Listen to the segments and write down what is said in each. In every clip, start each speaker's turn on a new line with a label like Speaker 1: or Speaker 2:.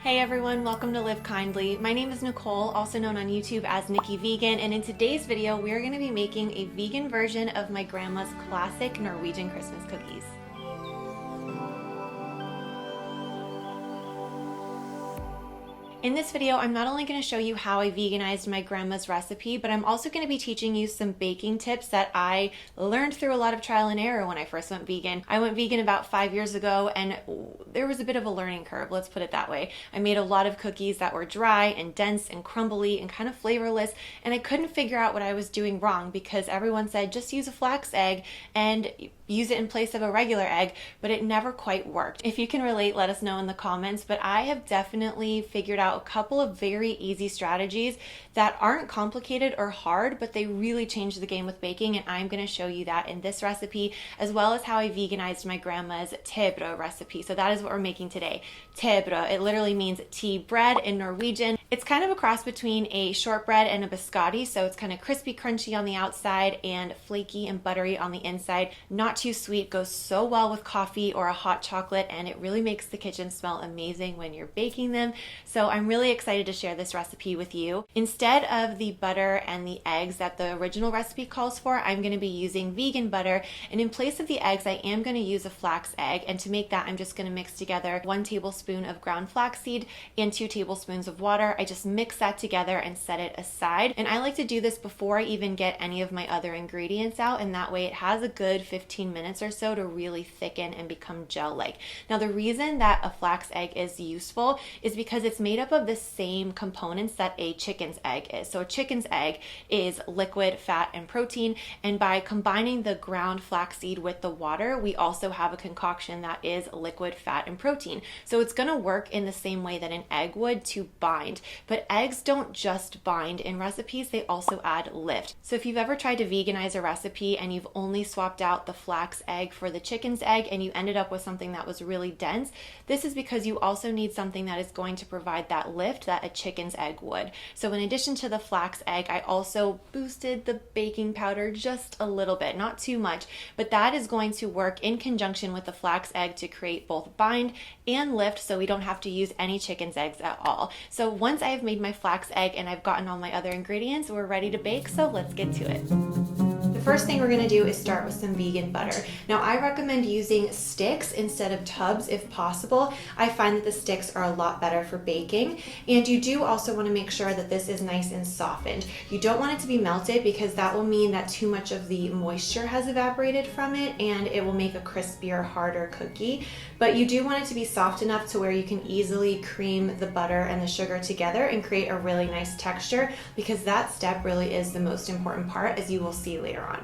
Speaker 1: Hey everyone, welcome to Live Kindly. My name is Nicole, also known on YouTube as Nikki Vegan, and in today's video we're going to be making a vegan version of my grandma's classic Norwegian Christmas cookies. In this video, I'm not only going to show you how I veganized my grandma's recipe, but I'm also going to be teaching you some baking tips that I learned through a lot of trial and error when I first went vegan. I went vegan about 5 years ago and there was a bit of a learning curve, let's put it that way. I made a lot of cookies that were dry and dense and crumbly and kind of flavorless, and I couldn't figure out what I was doing wrong because everyone said just use a flax egg and use it in place of a regular egg, but it never quite worked. If you can relate, let us know in the comments, but I have definitely figured out a couple of very easy strategies that aren't complicated or hard, but they really change the game with baking, and I'm going to show you that in this recipe, as well as how I veganized my grandma's tebrød recipe. So that is what we're making today. Tebrød, it literally means tea bread in Norwegian. It's kind of a cross between a shortbread and a biscotti, so it's kind of crispy, crunchy on the outside and flaky and buttery on the inside. Not too sweet, goes so well with coffee or a hot chocolate, and it really makes the kitchen smell amazing when you're baking them. So I'm really excited to share this recipe with you. Instead of the butter and the eggs that the original recipe calls for, I'm going to be using vegan butter, and in place of the eggs I am going to use a flax egg, and to make that I'm just going to mix together 1 tablespoon of ground flaxseed and 2 tablespoons of water. I just mix that together and set it aside, and I like to do this before I even get any of my other ingredients out, and that way it has a good 15 minutes or so to really thicken and become gel-like. Now the reason that a flax egg is useful is because it's made up of the same components that a chicken's egg is. So a chicken's egg is liquid, fat, and protein, and by combining the ground flaxseed with the water, we also have a concoction that is liquid, fat, and protein. So it's going to work in the same way that an egg would to bind. But eggs don't just bind in recipes, they also add lift. So if you've ever tried to veganize a recipe and you've only swapped out the flax egg for the chicken's egg and you ended up with something that was really dense, this is because you also need something that is going to provide that lift that a chicken's egg would. So in addition to the flax egg, I also boosted the baking powder just a little bit, not too much, but that is going to work in conjunction with the flax egg to create both bind and lift, so we don't have to use any chicken's eggs at all. So once I've made my flax egg and I've gotten all my other ingredients, we're ready to bake, so let's get to it. The first thing we're going to do is start with some vegan butter. Now I recommend using sticks instead of tubs if possible. I find that the sticks are a lot better for baking, and you do also want to make sure that this is nice and softened. You don't want it to be melted because that will mean that too much of the moisture has evaporated from it and it will make a crispier, harder cookie. But you do want it to be soft enough to where you can easily cream the butter and the sugar together and create a really nice texture, because that step really is the most important part, as you will see later on.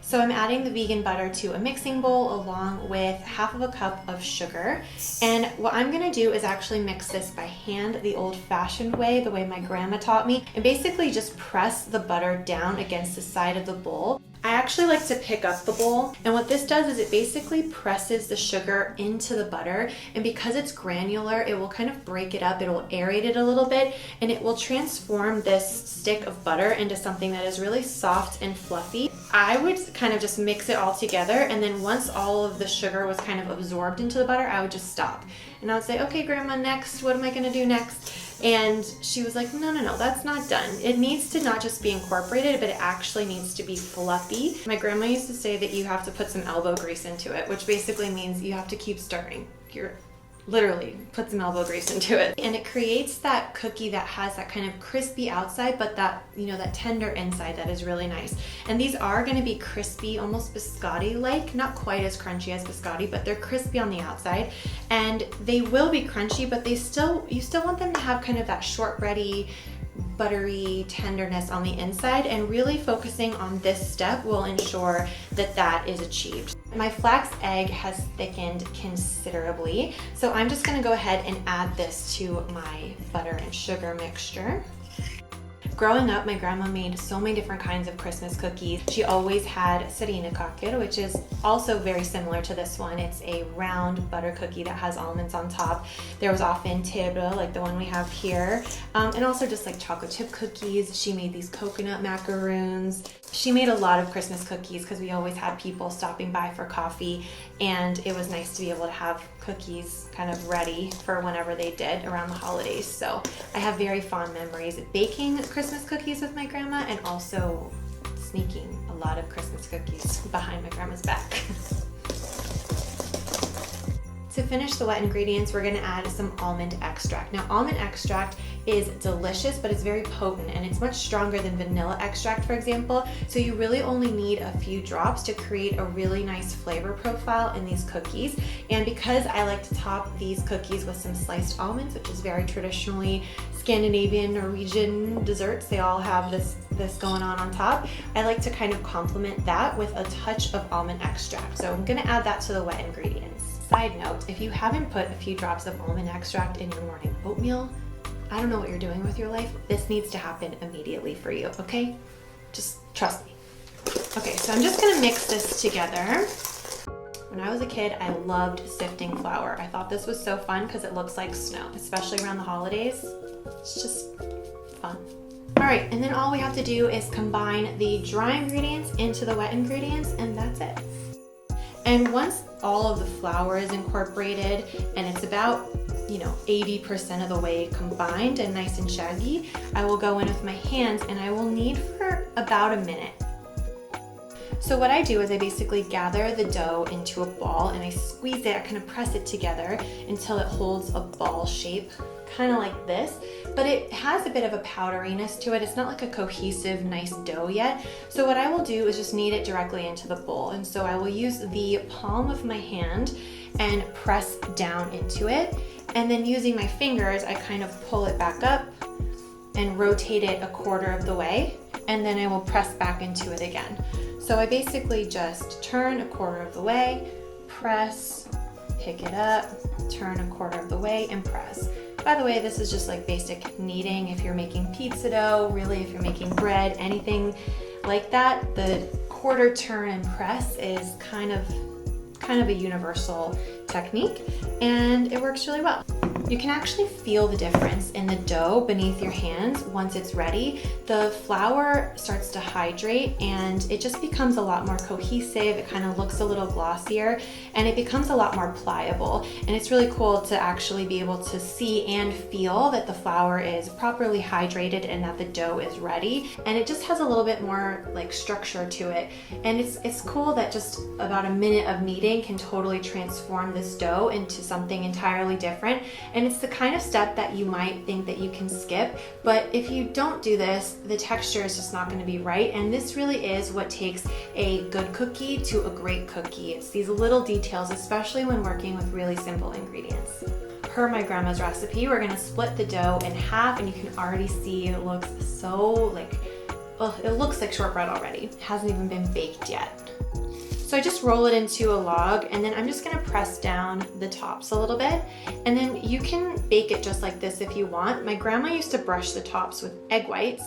Speaker 1: So I'm adding the vegan butter to a mixing bowl along with half of a cup of sugar. And what I'm gonna do is actually mix this by hand the old-fashioned way, the way my grandma taught me, and basically just press the butter down against the side of the bowl. I actually like to pick up the bowl, and what this does is it basically presses the sugar into the butter, and because it's granular, it will kind of break it up, it will aerate it a little bit, and it will transform this stick of butter into something that is really soft and fluffy. I would kind of just mix it all together, and then once all of the sugar was kind of absorbed into the butter, I would just stop. And I would say, okay, Grandma, next, what am I gonna do next? And she was like, no, that's not done. It needs to not just be incorporated, but it actually needs to be fluffy. My grandma used to say that you have to put some elbow grease into it, which basically means you have to keep stirring. You're literally put some elbow grease into it. And it creates that cookie that has that kind of crispy outside, but that, you know, that tender inside that is really nice. And these are gonna be crispy, almost biscotti-like, not quite as crunchy as biscotti, but they're crispy on the outside. And they will be crunchy, but you still want them to have kind of that shortbready, buttery tenderness on the inside, and really focusing on this step will ensure that that is achieved. My flax egg has thickened considerably, so I'm just gonna go ahead and add this to my butter and sugar mixture. Growing up, my grandma made so many different kinds of Christmas cookies. She always had serinekaker, which is also very similar to this one. It's a round butter cookie that has almonds on top. There was often tebrød, like the one we have here, and also just like chocolate chip cookies. She made these coconut macaroons. She made a lot of Christmas cookies because we always had people stopping by for coffee, and it was nice to be able to have cookies kind of ready for whenever they did around the holidays. So I have very fond memories baking Christmas cookies with my grandma and also sneaking a lot of Christmas cookies behind my grandma's back. To finish the wet ingredients, we're gonna add some almond extract. Now, almond extract is delicious, but it's very potent and it's much stronger than vanilla extract, for example. So you really only need a few drops to create a really nice flavor profile in these cookies. And because I like to top these cookies with some sliced almonds, which is very traditionally Scandinavian, Norwegian desserts, they all have this going on top. I like to kind of complement that with a touch of almond extract. So I'm gonna add that to the wet ingredients. Side note, if you haven't put a few drops of almond extract in your morning oatmeal, I don't know what you're doing with your life. This needs to happen immediately for you, okay? Just trust me. Okay, so I'm just gonna mix this together. When I was a kid, I loved sifting flour. I thought this was so fun because it looks like snow, especially around the holidays. It's just fun. All right, and then all we have to do is combine the dry ingredients into the wet ingredients, and that's it. And once all of the flour is incorporated and it's about 80% of the way combined and nice and shaggy, I will go in with my hands and I will knead for about a minute. So what I do is I basically gather the dough into a ball and I squeeze it, I kind of press it together until it holds a ball shape, kind of like this, but it has a bit of a powderiness to it. It's not like a cohesive, nice dough yet. So what I will do is just knead it directly into the bowl. And so I will use the palm of my hand and press down into it. And then using my fingers, I kind of pull it back up and rotate it a quarter of the way. And then I will press back into it again. So I basically just turn a quarter of the way, press, pick it up, turn a quarter of the way, and press. By the way, this is just like basic kneading. If you're making pizza dough, really if you're making bread, anything like that, the quarter turn and press is kind of a universal technique, and it works really well. You can actually feel the difference in the dough beneath your hands once it's ready. The flour starts to hydrate and it just becomes a lot more cohesive. It kind of looks a little glossier and it becomes a lot more pliable. And it's really cool to actually be able to see and feel that the flour is properly hydrated and that the dough is ready. And it just has a little bit more like structure to it. And it's cool that just about a minute of kneading can totally transform this dough into something entirely different. And it's the kind of step that you might think that you can skip, but if you don't do this, the texture is just not going to be right. And this really is what takes a good cookie to a great cookie. It's these little details, especially when working with really simple ingredients. Per my grandma's recipe, we're going to split the dough in half, and you can already see it looks so like, oh, it looks like shortbread already. It hasn't even been baked yet. So I just roll it into a log, and then I'm just gonna press down the tops a little bit, and then you can bake it just like this if you want. My grandma used to brush the tops with egg whites.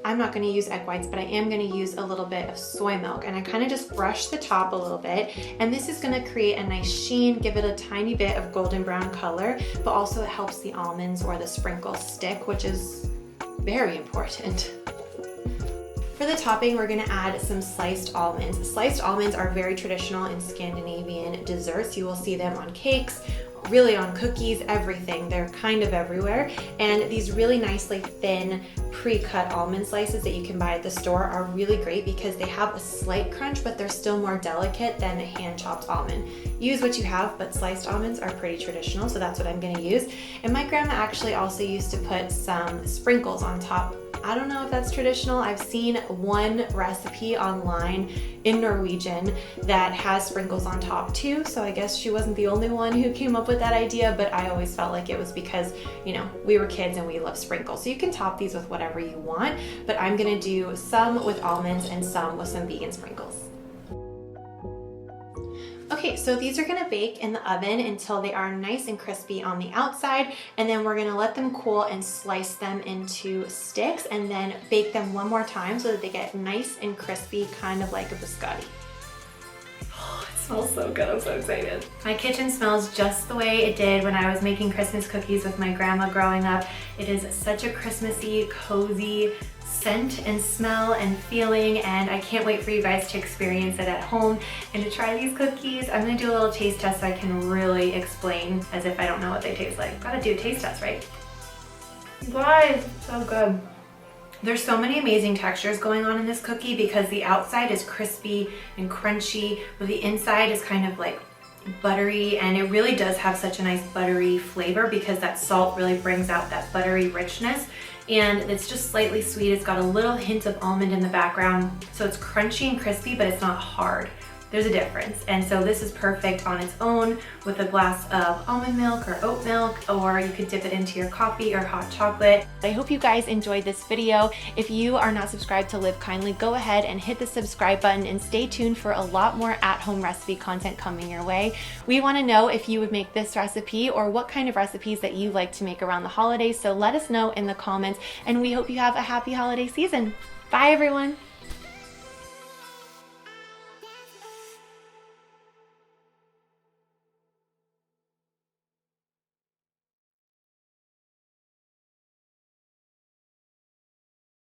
Speaker 1: I'm not gonna use egg whites, but I am gonna use a little bit of soy milk, and I kind of just brush the top a little bit, and this is gonna create a nice sheen, give it a tiny bit of golden brown color, but also it helps the almonds or the sprinkles stick, which is very important. For the topping, we're gonna add some sliced almonds. Sliced almonds are very traditional in Scandinavian desserts. You will see them on cakes, really on cookies, everything. They're kind of everywhere. And these really nicely thin pre-cut almond slices that you can buy at the store are really great because they have a slight crunch, but they're still more delicate than a hand-chopped almond. Use what you have, but sliced almonds are pretty traditional, so that's what I'm gonna use. And my grandma actually also used to put some sprinkles on top. I don't know if that's traditional. I've seen one recipe online in Norwegian that has sprinkles on top too, so I guess she wasn't the only one who came up with that idea, but I always felt like it was because, we were kids and we love sprinkles. So you can top these with whatever you want, but I'm gonna do some with almonds and some with some vegan sprinkles. Okay, so these are gonna bake in the oven until they are nice and crispy on the outside, and then we're gonna let them cool and slice them into sticks and then bake them one more time so that they get nice and crispy, kind of like a biscotti. Oh, it
Speaker 2: smells so good. I'm so excited.
Speaker 1: My kitchen smells just the way it did when I was making Christmas cookies with my grandma growing up. It is such a Christmassy, cozy scent and smell and feeling, and I can't wait for you guys to experience it at home and to try these cookies. I'm gonna do a little taste test so I can really explain as if I don't know what they taste like. Gotta do a taste test, right? Guys, so good. There's so many amazing textures going on in this cookie because the outside is crispy and crunchy, but the inside is kind of like buttery, and it really does have such a nice buttery flavor because that salt really brings out that buttery richness. And it's just slightly sweet. It's got a little hint of almond in the background. So it's crunchy and crispy, but it's not hard. There's a difference. And so this is perfect on its own with a glass of almond milk or oat milk, or you could dip it into your coffee or hot chocolate. I hope you guys enjoyed this video. If you are not subscribed to Live Kindly, go ahead and hit the subscribe button and stay tuned for a lot more at-home recipe content coming your way. We want to know if you would make this recipe or what kind of recipes that you like to make around the holidays. So let us know in the comments, and we hope you have a happy holiday season. Bye everyone.